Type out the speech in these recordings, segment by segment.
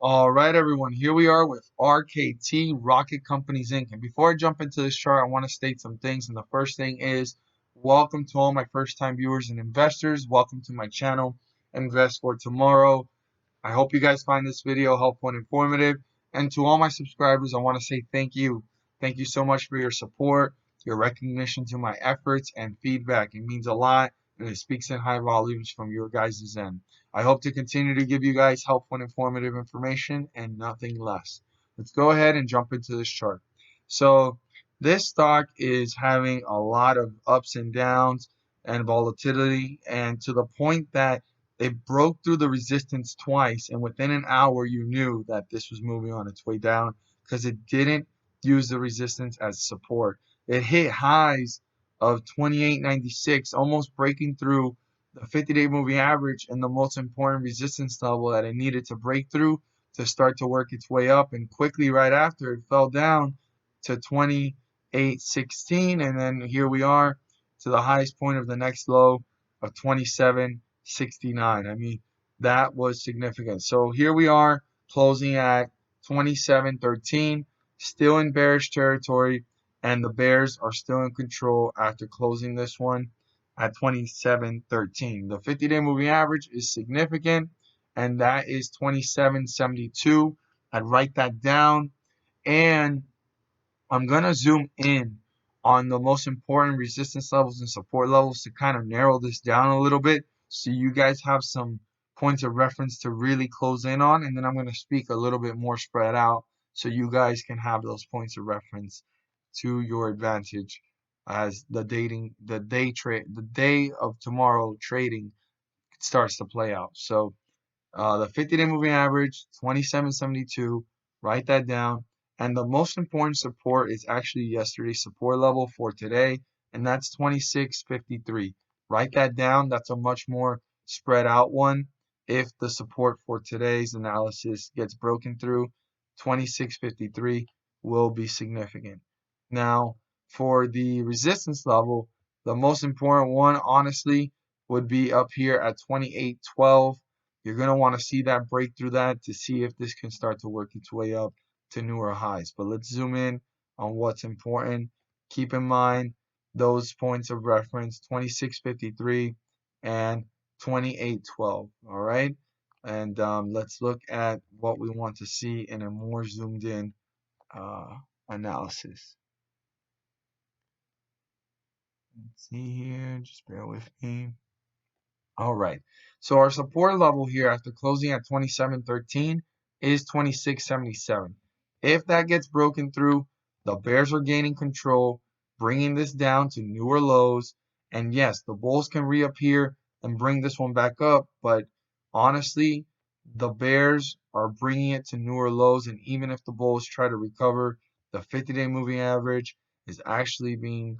All right, everyone, here we are with RKT, Rocket Companies Inc. And before I jump into this chart, I want to state some things. And the first thing is, welcome to all my first-time viewers and investors. Welcome to my channel, Invest for Tomorrow. I hope you guys find this video helpful and informative. And to all my subscribers, I want to say thank you. Thank you so much for your support, your recognition to my efforts, and feedback. It means a lot, and it speaks in high volumes from your guys' end. I hope to continue to give you guys helpful and informative information and nothing less. Let's go ahead and jump into this chart. So this stock is having a lot of ups and downs and volatility, and to the point that it broke through the resistance twice, and within an hour you knew that this was moving on its way down because it didn't use the resistance as support. It hit highs of 28.96, almost breaking through the 50-day moving average and the most important resistance level that it needed to break through to start to work its way up. And quickly right after, it fell down to 28.16, and then here we are to the highest point of the next low of 27.69. I mean, that was significant. So here we are closing at 27.13, still in bearish territory, and the bears are still in control after closing this one at 27.13. The 50-day moving average is significant, and that is 27.72. I'd write that down, and I'm going to zoom in on the most important resistance levels and support levels to kind of narrow this down a little bit so you guys have some points of reference to really close in on, and then I'm going to speak a little bit more spread out so you guys can have those points of reference to your advantage as the day of tomorrow trading starts to play out. So the 50-day moving average, 27.72. Write that down. And the most important support is actually yesterday's support level for today, and that's 26.53. Write that down. That's a much more spread out one. If the support for today's analysis gets broken through, 26.53 will be significant. Now, for the resistance level, the most important one, honestly, would be up here at 28.12. You're going to want to see that break through that to see if this can start to work its way up to newer highs. But let's zoom in on what's important. Keep in mind those points of reference, 26.53 and 28.12. All right. And let's look at what we want to see in a more zoomed in analysis. Let's see here. Just bear with me. All right. So our support level here after closing at 27.13 is 26.77. If that gets broken through, the bears are gaining control, bringing this down to newer lows. And yes, the bulls can reappear and bring this one back up. But honestly, the bears are bringing it to newer lows. And even if the bulls try to recover, the 50-day moving average is actually being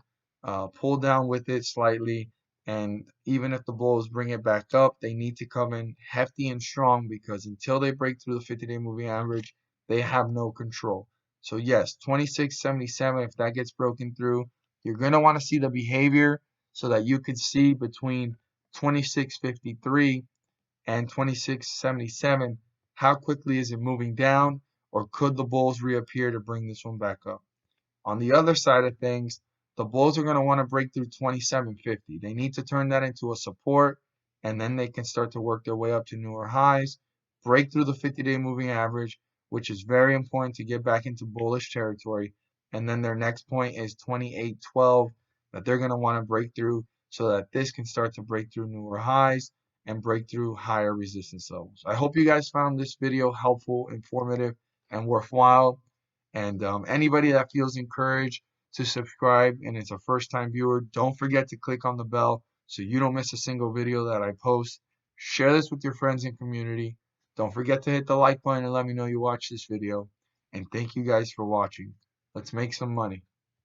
pulled down with it slightly. And even if the bulls bring it back up, they need to come in hefty and strong because until they break through the 50-day moving average, they have no control. So yes, 26.77, if that gets broken through, you're going to want to see the behavior so that you could see between 26.53 and 26.77, how quickly is it moving down, or could the bulls reappear to bring this one back up? On the other side of things, the bulls are going to want to break through 27.50. They need to turn that into a support, and then they can start to work their way up to newer highs, break through the 50-day moving average, which is very important to get back into bullish territory. And then their next point is 28.12 that they're going to want to break through so that this can start to break through newer highs and break through higher resistance levels. I hope you guys found this video helpful, informative, and worthwhile. And anybody that feels encouraged to subscribe and it's a first-time viewer, don't forget to click on the bell so you don't miss a single video that I post. Share this with your friends and community. Don't forget to hit the like button and let me know you watched this video. And thank you guys for watching. Let's make some money.